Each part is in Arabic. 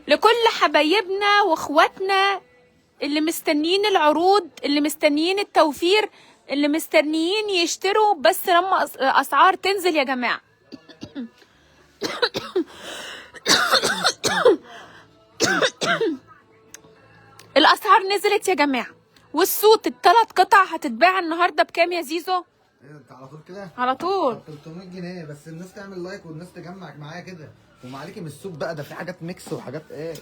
لكل حبايبنا واخواتنا اللي مستنيين العروض، اللي مستنيين التوفير، اللي مستنيين يشتروا بس لما اسعار تنزل يا جماعه. الاسعار نزلت يا جماعه، والصوت الثلاث قطع هتتباع النهارده بكام يا زيزو؟ ايه انت على طول كده؟ على طول 300 جنيه بس. الناس تعمل لايك والناس تجمع معايا كده، وما عليكي من السوق بقى، ده في حاجات ميكس وحاجات ايه.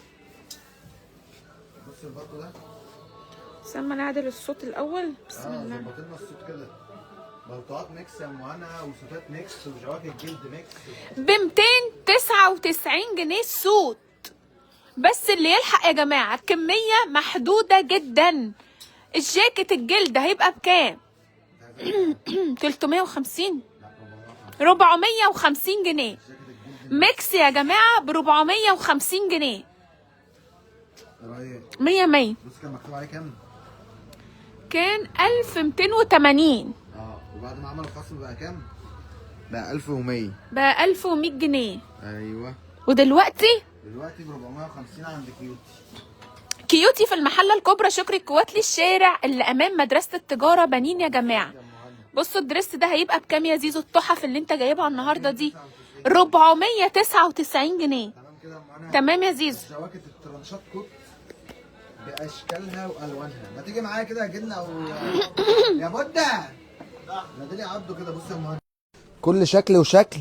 بص البرضه ده. استنى نعدل الصوت الاول. بسم الله. ظبط لنا الصوت كده. بلطوات ميكس يا ام هنا، وصوتات ميكس، وجواكت جلد ميكس. ب 299 جنيه السوت، بس اللي يلحق يا جماعه الكميه محدوده جدا. الجاكيت الجلد هيبقى بكام؟ 350 450 جنيه. ميكس يا جماعه ب 450 جنيه. رايق 100 100. بص كان مكتوب عليه كام؟ كان 1280. وبعد ما عملوا خصم بقى كام؟ بقى 1100. بقى 1100 جنيه. ايوه. ودلوقتي ب 450 عند كيوتي. كيوتي في المحله الكبرى شكري الكواتلي، الشارع اللي امام مدرسه التجاره بنين يا جماعه. بصوا الدرس ده هيبقى بكام يا زيزو؟ التحف اللي انت جايبها النهارده دي 499 جنيه. تمام كده يا ام هنا. تمام يا زيزو. جواكت الترانشات كوت باشكالها والوانها. ما تيجي معايا كده يا جدنا او يا بودة نادي لي عبده كده. بص يا ام هنا، كل شكل وشكل،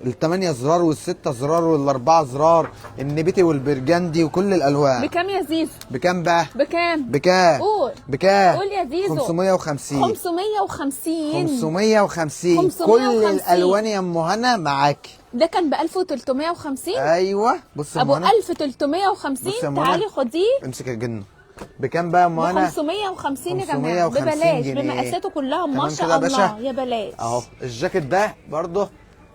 ال8 زرار وال6 زرار وال4 زرار، النبيتي والبرجندي وكل الالوان. بكام يا زيزو؟ بكام بقى؟ بكام؟ بكام؟ قول. بكام؟ قول يا زيزو. 550. 550. 550 كل الالوان يا ام هنا معاكي. ده كان ب 1350. ايوه. بص يا ام ابو هنا، 1350. بص يا ام هنا. تعالي خديه. امسك الجنه. بكام بقى يا ام ب هنا؟ 550 يا جماعه 550 ببلاش، جنيه. بمقاساته كلها ما تمام شاء كده يا الله باشا؟ يا بلاش. اهو الجاكيت ده برضه،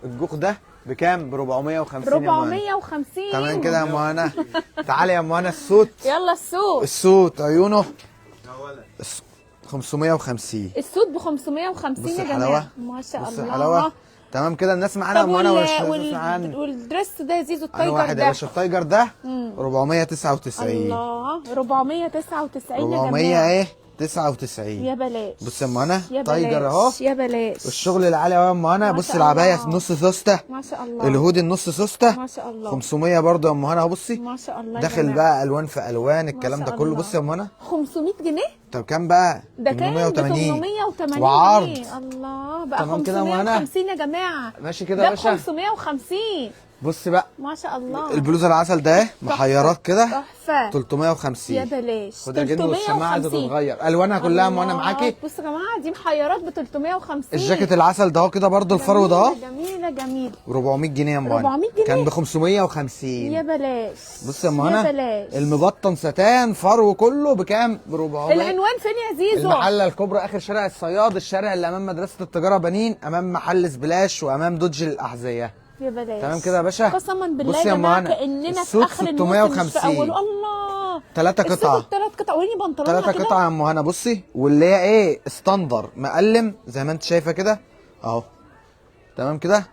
الجوخ ده بكام؟ ب 450 يا ام هنا. 450. تمام كده يا ام هنا. تعالي يا ام هنا السوت. يلا السوق. السوت عيونه 550. السوق ب 550 بص يا الحلاوه، جماعه ما شاء بص الله. الحلاوه. تمام كده الناس معانا يا ام هنا ولا معانا؟ والدرس ده يا زيزو انا التايجر واحد يا ده باشا. التايجر ده 499. الله 499 يا 400 جماعه. ايه 99. يا بلاش. بص يا ام هنا يا تايجر اهو. بلاش يا بلاش. والشغل العالي اهو يا ام هنا. ما بص شاء العبايه الله. نص سوسته، ما شاء الله. الهودي النص سوسته ما شاء الله. 500 برضه يا ام هنا اهو. بصي ما شاء الله يا داخل جماعة. بقى الوان في الوان الكلام ما ده شاء كله. الله. بص يا ام هنا 500 جنيه. طب كام بقى؟ ده كان ب 880 وعرض. جنيه. الله بقى تمام كده يا أم هنا. 550 يا جماعه. ماشي كده يا ده ب باشا. 550. بص بقى ما شاء الله. البلوزه العسل ده اهي محيرات كده تحفه 350. يا بلاش. خد يا جن والسماعه عايزه 350. تتغير الوانها كلها يا ام هنا الله. معاكي. بصوا يا جماعه دي محيرات ب 350. الجاكيت العسل ده اهو كده برضه الفرو ده اهو جميله جميله 400 جنيه يا ام هنا. 400 جنيه كان ب 550. يا بلاش. بص يا ام يا هنا بلاش. المبطن ستان فرو كله بكام؟ ب 400. العنوان فين يا زيزو؟ المحله الكبرى اخر شارع الصياد، الشارع اللي امام مدرسه التجاره بنين، امام محل سبلاش، وامام دوج الاحذيه. يا بلاش. تمام كده يا باشا. قسما بالله بص يا يا أم جماعه هنا، كاننا في السوت اخر الموسم مش في 650. اوله. الله 3 قطع. السوت 3 قطع. وريني بنطلونها 3 كده. قطع يا ام هنا. بصي واللي هي ايه استندر مقلم زي ما انت شايفه كده اهو. تمام كده.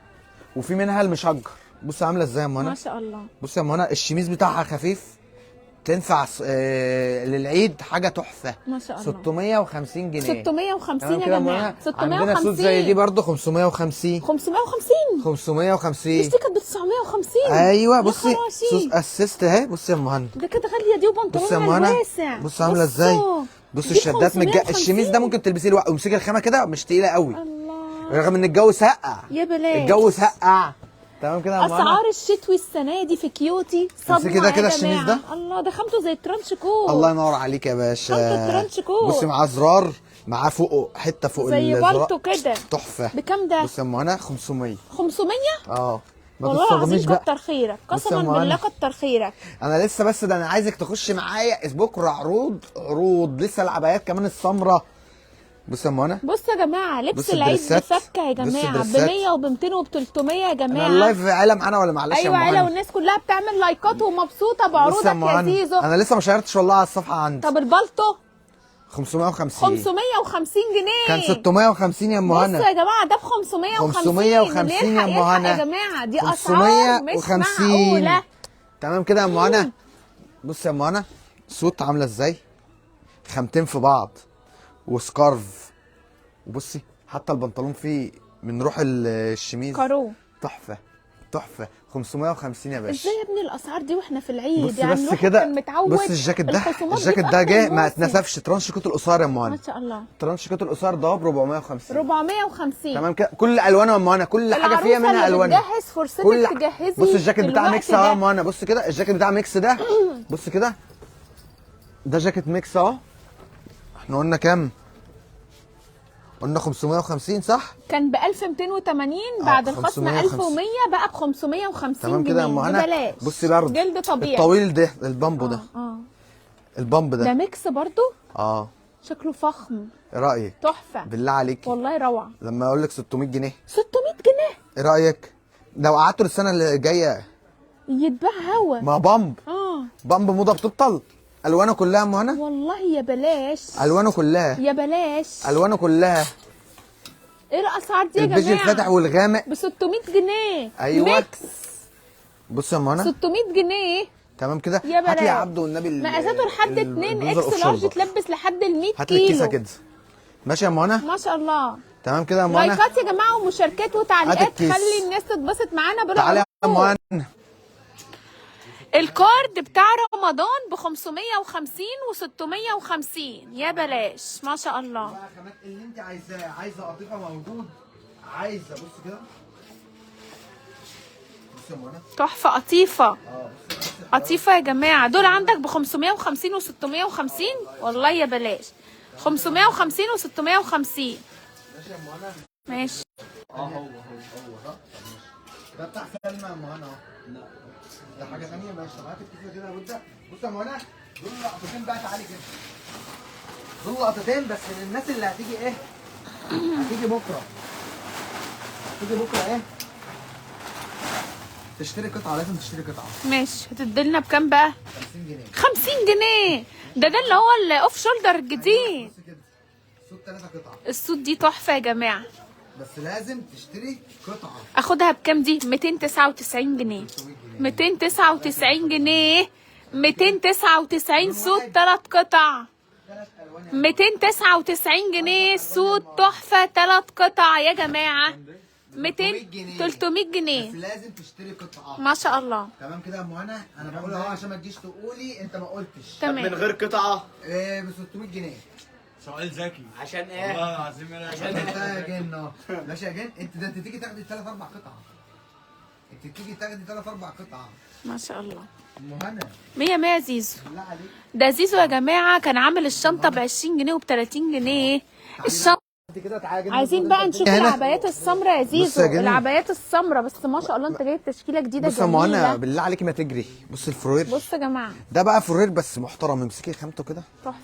وفي منها المشجر. بص عامله ازاي يا ام هنا. ما شاء الله. بص يا ام هنا الشميز بتاعها خفيف، تنفع للعيد حاجه تحفه. ما شاء الله. 650 جنيه. 650 تمام يا كده يا أم جماعه. هنا. 650. عندنا سوت زي دي برضه 550. 550. 550. مش دي كانت ب 950. ايوه يا بصي خراشي. سوس اسيست اهي. بصي يا ام هنا. ده كده غاليه دي بصي يا ام وبنطلونها هنا الواسع. بص عامله ازاي. بص الشدات من الشميز ده ممكن تلبسيه لوحده وامسكي الخامه كده مش تقيله قوي. الله رغم ان الجو سقع. يا بلاش. الجو سقع. تمام كده يا ام هنا. اسعار الشتوي السنه دي في كيوتي صدمه كده يا كده الشميز جماعة. ده. الله ده خامته زي الترانش كوت. الله ينور عليك يا باشا. خامته الترانش كوت. بصي معاه زرار، معاه فوقه حته فوق زي الزرار بالطو كده. تحفه. بكام ده؟ بصي يا ام هنا 500. 500. اه ما والله العظيم تستخدميش بقى. كتر خيرك بص يا قسما أم هنا. بالله كتر خيرك. انا لسه بس ده انا عايزك تخش معايا بكره عروض لسه العبايات كمان السمراء. بص يا ام هنا. بص يا جماعه لبس بص العيد الدريسات. بفكه يا بص جماعه ب الدريسات. 100 وب 200 وب 300 يا انا جماعه. اللايف عالم انا ولا معلش يا ايوه ام عيله هنا. والناس كلها بتعمل لايكات ومبسوطه بص بعروضك يا أم يا هنا. زيزو. انا لسه ما شيرتش والله على الصفحه عندي. طب البلطو 550. 550 جنيه. كان 650 يا ام هنا. بصوا يا جماعه ده ب 550. 550 يا أم يلحق هنا. يا جماعه دي اسعار مش 550. معقوله. تمام كده يا ام هنا. بص يا ام هنا صوت عامله ازاي، خامتين في بعض وسكارف. وبصي حتى البنطلون فيه من روح الشميز كارو. تحفه تحفه. 550 يا باشا. ازاي يا ابني الاسعار دي واحنا في العيد؟ بص يعني بس الواحد كده، كان متعود. بص الجاكيت ده، الخصومات الجاكيت في ده آخر جه ما الموسم. اتنسفش. ترانش كوت القصار يا ام ما هنا، شاء الله. ترانش كوت القصار ده ب 450. 450. تمام كده، كل الوانها يا ام هنا، كل حاجه فيها العروسة منها اللي الوانها. بتجهز فرصتك كل تجهزي. بص الجاكيت بتاع الوقت ميكس اهو ده. يا ام هنا، بص كده الجاكيت بتاع ميكس ده. بص كده ده جاكيت ميكس اهو. احنا قلنا كام؟ قلنا 550 صح؟ كان ب 1280 بعد الخصم 550. 1100 بقى ب 550 تمام كده يا ام جنيه هنا. ببلاش. بصي برضه جلد طبيعي. الطويل ده، البامبو ده، اه البامب ده ده ميكس برضو. اه. شكله فخم. ايه رايك؟ تحفه بالله عليك والله روعه. لما اقول لك 600 جنيه 600 جنيه ايه رايك؟ لو قعدتوا السنه اللي جايه يتباع هوا. مع بامب، اه بامب موضه بتبطل. الوانه كلها يا ام هنا، والله يا بلاش. الوانه كلها، يا بلاش. الوانه كلها. ايه الاسعار دي يا البيج جماعه؟ الفاتح والغامق ب 600 جنيه. ايوه. ميكس. بص يا ام هنا 600 جنيه. تمام كده. يا هات لي يا بلاش. عبده والنبي مقاساته لحد 2 البلوزة اكس الأوف لارج شولدر. تلبس لحد ال 100 هات لي الكيسه كيلو. كده. ماشي يا ام هنا. ما شاء الله. تمام كده يا ام هنا. لايكات يا جماعه ومشاركات هات وتعليقات الكيس. خلي الناس تتبسط معانا تعالى يا ام بالعروض. هنا. الكارد بتاع رمضان ب 550 و650 يا بلاش. ما شاء الله. بقى خامات اللي انت عايزاه، عايزه قطيفه موجود، عايزه بص كده. بص يا ام هنا. تحفه قطيفه. بص قطيفه يا جماعه. دول عندك ب 550 و650 والله يا بلاش. 550 و650. ماشي يا ام هنا. ماشي. هو صح. ده بتاع سلمى يا ام هنا اهو. لا ده حاجه ثانيه. ماشي طب هات الكيسه كده يا بودة. بص يا ام هنا دول لقطتين بقى، تعالي كده. دول لقطتين بس للناس اللي هتيجي ايه؟ هتيجي بكره. هتيجي بكره ايه؟ تشتري قطعه، لازم تشتري قطعه. ماشي. هتديلنا بكام بقى؟ 50 جنيه. 50 جنيه. ده اللي هو الاوف شولدر الجديد. بص كده صوت 3 قطع. السوت دي تحفه يا جماعه. بس لازم تشتري قطعه. اخدها بكام دي؟ 299 جنيه. 299 جنيه. 299 سوت 3 قطع. 299 جنيه سوت تحفه 3 قطع يا جماعه. 200 300 بس جنيه. لازم تشتري قطعه. ما شاء الله. تمام كده يا ام هنا. انا بقول اهو عشان ما تجيش تقولي انت ما قلتش. تمام. من غير قطعة ب 600 جنيه. سؤال ذكي عشان ايه؟ والله العظيم انا عشان انت يا جن اهو. ماشي يا جن. انت ده انت تيجي تاخدي 3 4 قطع. انت تيجي تاخدي 3 4 قطع. ما شاء الله. ام هنا 100 100 زيزو. بالله عليك. ده زيزو يا جماعه كان عامل الشنطه ب 20 جنيه وب 30 جنيه. الشنطه. انت كده تعالى يا جن. عايزين بقى نشوف هنا. العبايات السمراء يا بص يا زيزو. جنى. العبايات السمراء بس ما شاء الله انت جايب تشكيله جديده بص يا ام هنا جميله. بالله عليكي ما تجري. بص الفروير. بص يا جماعه ده بقى فروير بس محترم. امسكي خامته كده تحفه.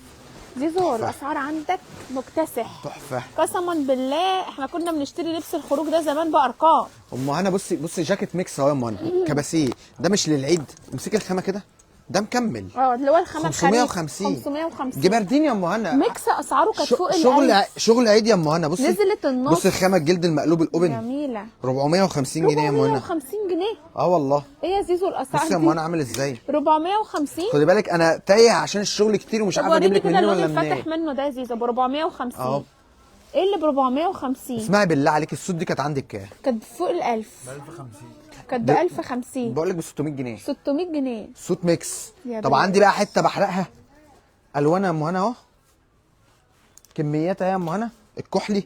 زيزو الاسعار عندك مكتسح. تحفه. قسما بالله احنا كنا بنشتري لبس الخروج ده زمان بارقام. ام هنا بصي بصي جاكيت ميكس اهو يا ام هنا. كباسيه ده مش للعيد. امسكي الخامه كده، ده مكمل. اللي هو الخامه 550. 550 جبردين يا ام هنا. ميكس اسعاره كانت فوق شغل عيد يا ام هنا. بصي نزلت النص. بصي الخامه الجلد المقلوب الاوبن جميله. 450 جنيه يا ام هنا. 450 جنيه. اه والله. ايه يا زيزو الاسعار بصي يا ام دي؟ هنا عامل ازاي. 450. خدي بالك انا تايه عشان الشغل كتير ومش طب عارف اجيب وريني لك كده منين اللون ولا الفاتح منين. منه ده يا زيزو ب 450. اه ايه اللي ب 450؟ اسمعي بالله عليك السوت دي كانت عندك كام؟ كانت فوق ال 1000. 1050 كانت ب 1050. بقول لك ب 600 جنيه. 600 جنيه. سوت ميكس. يا طب بلاش. عندي بقى حته بحرقها الوان يا ام هنا اهو. كمياتها يا ام هنا. الكحلي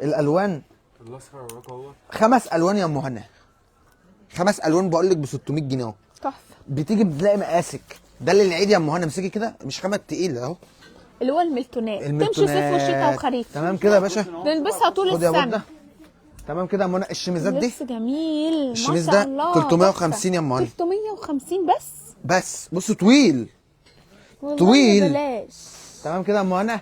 الالوان الاصفر والرقم هو 5 الوان يا ام هنا. 5 الوان بقول لك ب 600 جنيه اهو. تحفه. بتيجي بتلاقي مقاسك. ده اللي العيد يا ام هنا. امسكي كده مش خامه تقيله اهو. اللي هو الميلتونات. تمشي صيف وشتاء وخريف. تمام كده يا باشا. نلبسها طول خد يا السنه. بودة. تمام كده يا ام هنا. الشميزات دي لبس جميل ما الشميز شاء ده الله. 350 يا ام هنا. 350 بس بص طويل. والله طويل. ببلاش. تمام كده يا ام هنا.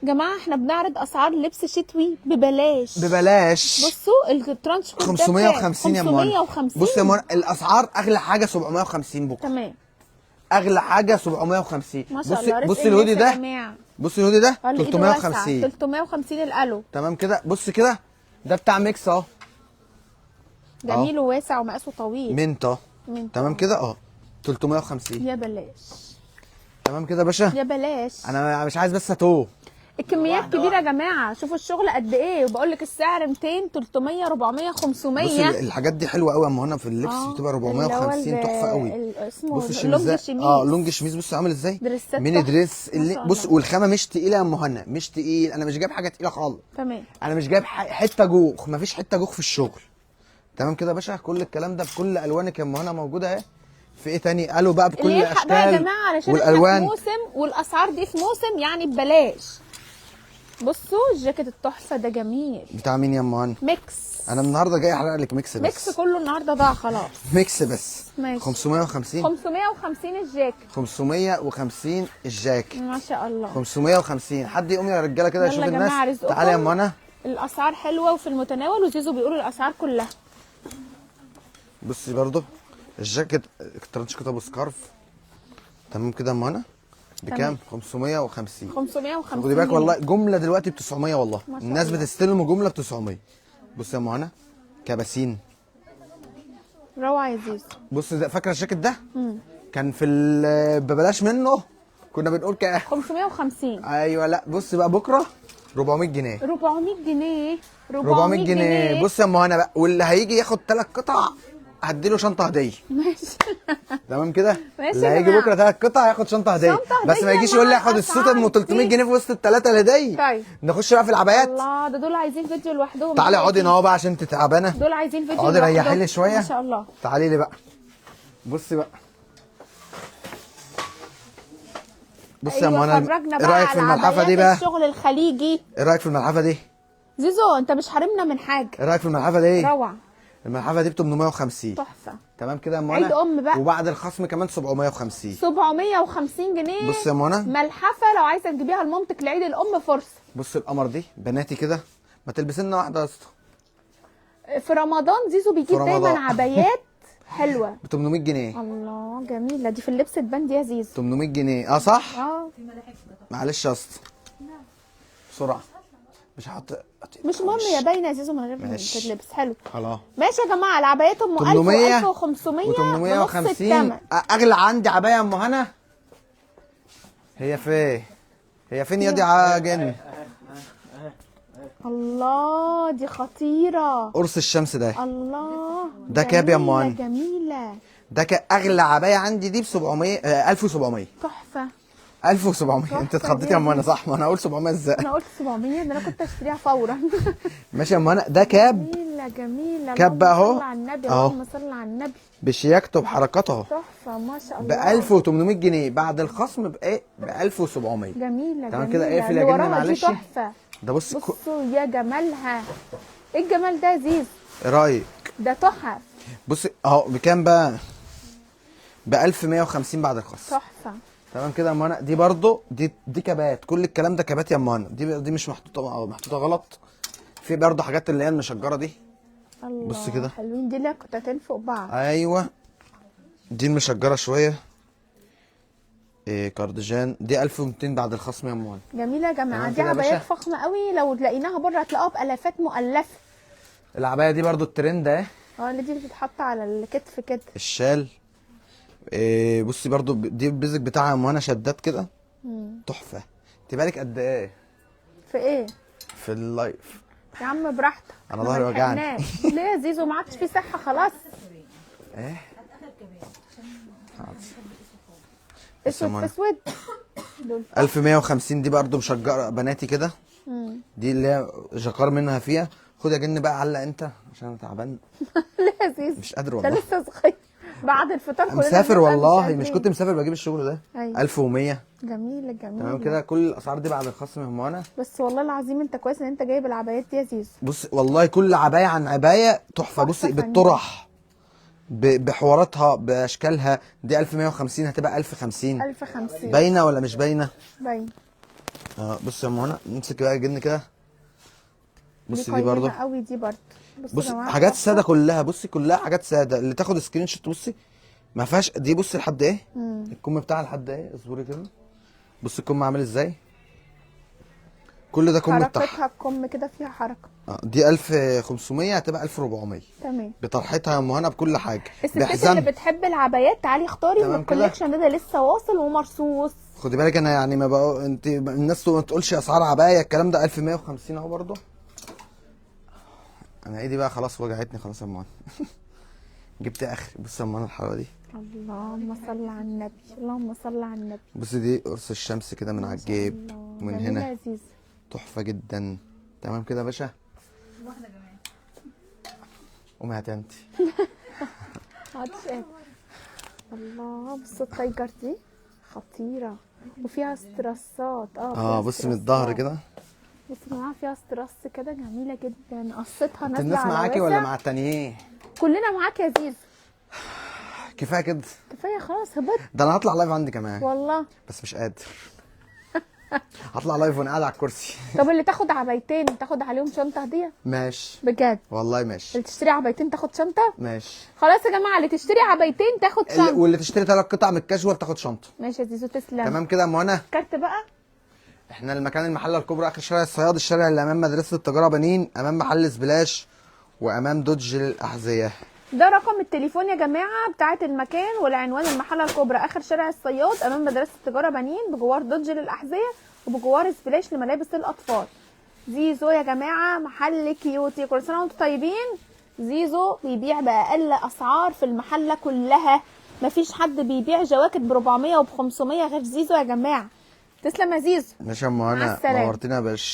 جماعه احنا بنعرض اسعار لبس شتوي ببلاش. ببلاش. بصوا الترانش كود ده 550 يا ام هنا. 550. بص يا ام هنا الاسعار اغلى حاجه 750 بكره. تمام. اغلى حاجه 750. ما شاء الله. رزق بص الهودي الناس يا ده. جماعة. بص الهودي ده الإيد 350. واسعة. 350 الالو. تمام كده. بص كده ده بتاع ميكس اهو. جميل وواسع ومقاسه طويل. منت اهو. منت. تمام كده اه. 350. يا بلاش، تمام كده يا باشا. يا بلاش. انا مش عايز بس اتوه. الكميات كبيره يا جماعه، شوفوا الشغل قد ايه، وبقول لك السعر 200 300 400 500. بص الحاجات دي حلوه قوي يا ام هنا في اللبس، بتبقى 450 تحفه قوي. اسمه بص الشميز لونج ده شميز. لونج شميز، بص عامل ازاي، دريسات ميني تحفة. دريس ما اللي شاء بص، الله. والخامه مش تقيله يا ام هنا، مش تقيل. انا مش جايب حاجه تقيله خالص. تمام. انا مش جايب حته جوخ، مفيش حته جوخ في الشغل. تمام كده يا باشا. كل الكلام ده بكل الوانك يا ام هنا موجوده اهي. في ايه تاني؟ قالوا بقى بكل اللي يلحق بقى يا الاشكال جماعه، علشان احنا في والالوان. موسم والاسعار دي في موسم يعني ببلاش. بصوا الجاكيت التحفه ده جميل. بتاع مين يا ام هنا؟ ميكس. انا النهارده جاي احرق لك ميكس بس. ميكس كله النهارده ضاع خلاص. ميكس بس. ماشي. 550. 550 الجاكيت. 550 الجاكيت. ما شاء الله. 550. حد يقوم يا رجاله كده يلا يشوف يا جماعة الناس. رزقكم. تعالى يا ام هنا. الاسعار حلوه وفي المتناول، وزيزو بيقول الاسعار كلها. بصي برضو الجاكيت ترانش كده بسكارف. تمام كده يا ام هنا. بكام؟ 550. 550 خدي بالك جنيه. والله جمله دلوقتي ب 900 والله. ما شاء الناس الله. بتستلم جمله ب 900. بصي يا ام هنا كباسين. روعه يا زيزو. بص ده فاكره الجاكيت ده؟ كان في ببلاش منه كنا بنقول 550. ايوه. لا بص بقى بكره 400 جنيه. 400 جنيه. 400 جنيه. بص يا ام هنا بقى، واللي هيجي ياخد 3 قطع هديله شنطه هديه. ماشي. تمام كده. ماشي اللي يا هيجي جماعة. بكره 3 قطع هياخد شنطه هديه. شنطة بس ما هدية يجيش يقول لي مع هاخد السوت أسعار ام 300 كتير. جنيه في وسط الثلاثه الهديه. طيب. نخش بقى في العبايات. الله، ده دول عايزين فيديو لوحدهم. تعالي اقعدي هنا اهو بقى عشان انت تعبانه. دول عايزين فيديو اقعدي لوحدهم. ريحي لي شويه. ما شاء الله. تعالي لي بقى. بصي بقى. بصي يا ام ايوه هنا، فرجنا ايه بقى رايك في على الملحفه دي عبايات بقى؟ الشغل الخليجي. ايه رايك في الملحفه دي؟ زيزو انت مش حارمنا من حاجه. ايه رايك في الملحفه دي؟ روعه. الملحفه دي ب 850. تحفه. تمام كده يا ام عيد هنا. أم بقى. وبعد الخصم كمان 750. 750 جنيه. بصي يا منى. ملحفه لو عايزه تجيبيها لمامتك لعيد الام فرصه. بص القمر دي بناتي كده، ما تلبسي لنا واحده يا اسطى. في رمضان زيزو بيجيب في دايما رمضان. عبايات حلوه. ب 800 جنيه. الله جميله دي، في اللبس تبان دي يا زيزو. 800 جنيه صح؟ اه معلش يا اسطى بسرعه. مش هحط. مش مهم يا باينه يا زيزو من غير ماشي. تلبس حلو. خلاص. ماشي يا جماعه، العبايات ام 1000 800 و1500 و850. بنص الثمن. اغلى عندي عبايه يا ام هنا. هي فين؟ هي فين يا دي عاجن؟ الله دي خطيره. قرص الشمس ده. الله ده كاب يا أم جميلة هاني. جميله. ده اغلى عبايه عندي دي ب 700 1700. تحفه. 1700. انت تحفة اتخضيتي يا ام دي. هنا صح؟ ما انا اقول 700 ازاي؟ انا قلت 700 ده، انا كنت اشتريها فورا. ماشي يا ام هنا. ده كاب جميله جميله. كاب بقى اللهم اهو. صل على النبي. اهو. اللهم صل على النبي. بشياكته بحركاته تحفه ما شاء ب الله. 1800 جنيه بعد الخصم بايه؟ ب 1700. جميله تمام جميله. كده. اقفل اللي يا جنة وراها دي معلش. تحفه. ده بص بصوا يا جمالها. ايه الجمال ده يا زيزو؟ ايه رايك؟ ده تحف. بص اهو بكام بقى؟ ب 1150 بعد الخصم. تحفه. تمام كده يا ام هنا. دي برضو دي كبات. كل الكلام ده كبات يا ام هنا. دي مش محطوطه غلط. في برضو حاجات اللي هي المشجره دي. الله بص كده. حلوين دي، لك قطعتين فوق بعض. ايوه. دي المشجره شويه. إيه كارديجان. دي 1200 بعد الخصم يا ام هنا. جميله يا جماعه. تمام دي كده يا عبايات باشا. فخمه قوي، لو لقيناها بره هتلاقوها بالافات مؤلفه. العبايه دي برضو الترند اهي. اللي دي بتتحط على الكتف كده. الشال. إيه بصي برضو دي البيزك بتاعها يا ام هنا شدات كده. تحفه. انت بالك قد ايه في ايه؟ في اللايف؟ يا عم براحتك. أنا ظهري وجعني. ليه يا زيزو؟ ما عادش في صحه خلاص. ايه اسود في اسود. دول 1150. دي برضو مشجره بناتي كده. دي اللي هي جاكار منها فيها. خد يا جن بقى علق انت عشان انا تعبان. ليه يا زيزو؟ مش قادر ده والله. لسه صغير. بعد الفطار كلنا مسافر بنبقى والله. قادرين. مش كنت مسافر بجيب الشغل ده. أيوة. 1100. جميله جميله. تمام كده. كل الاسعار دي بعد الخصم يا ام هنا. بس والله العظيم انت كويس ان انت جايب العبايات دي يا زيزو. بص والله كل عبايه عن عبايه تحفه. بصي فنية. بالطرح بحواراتها باشكالها. دي 1150 هتبقى 1050. 1050 باينه ولا مش باينه؟ باين. بص يا ام هنا. نمسك بقى الجن كده. بصي دي قيمة برضو. قوي دي برضو. بص يا جماعة حاجات تحفة. ساده كلها. بصي كلها حاجات ساده. اللي تاخد سكرين شوت بصي ما فيهاش. دي بصي لحد ايه؟ الكم بتاعها لحد ايه؟ اصبري كده. بصي الكم عامل ازاي. كل ده كم بتاعها. حركتها الكم كده فيها حركه. دي 1500 هتبقى 1400 تمام. بطرحتها يا ام هنا بكل حاجه. الستات اللي بتحب العبايات تعالي اختاري من تمام كده. الكوليكشن ده لسه واصل ومرصوص. خدي بالك انا يعني ما بقى انت الناس ما تقولش اسعار عبايه الكلام ده 1150 اهو برضه. انا ايدي بقى خلاص وجعتني خلاص يا ام جبت اخر. بص يا ام الحلاوه دي. اللهم صل على النبي، اللهم صل على النبي. بص دي قرص الشمس كده من على الجيب ومن هنا تحفه جدا. تمام كده يا باشا. واحده كمان. قومي هاتي انت. الله بص التايجر دي خطيره وفيها استرسات. بص من الظهر كده. بص معاها فيها استرس كده جميله جدا. قصتها نازله الناس على معاكي واسع. ولا مع التانيين؟ كلنا معاك يا زيزو. كفايه كده. كفايه خلاص هبط. ده انا هطلع لايف عندي كمان والله. بس مش قادر. هطلع لايف وانا قاعد على الكرسي. طب اللي تاخد عبايتين تاخد عليهم شنطه هديه. ماشي بجد والله ماشي. اللي تشتري عبايتين تاخد شنطه. ماشي خلاص يا جماعه اللي تشتري عبايتين تاخد شنطه. واللي تشتري 3 قطع من الكاجوال تاخد شنطه. ماشي يا زيزو تسلم. تمام كده يا ام هنا. كارت بقى. احنا المكان المحله الكبرى اخر شارع الصياد، الشارع اللي امام مدرسه التجاره بنين، امام محل سبلاش، وامام دوج للاحذيه. ده رقم التليفون يا جماعه بتاعت المكان والعنوان المحله الكبرى اخر شارع الصياد امام مدرسه التجاره بنين بجوار دوج للاحذيه وبجوار سبلاش لملابس الاطفال. زيزو يا جماعه محل كيوتي. كل سنه وانتم طيبين. زيزو بيبيع باقل اسعار في المحله كلها. مفيش حد بيبيع جواكت ب 400 وب 500 غير زيزو يا جماعه. تسلم يا زيزو. ماشي يا ام هنا، نورتينا يا باشا.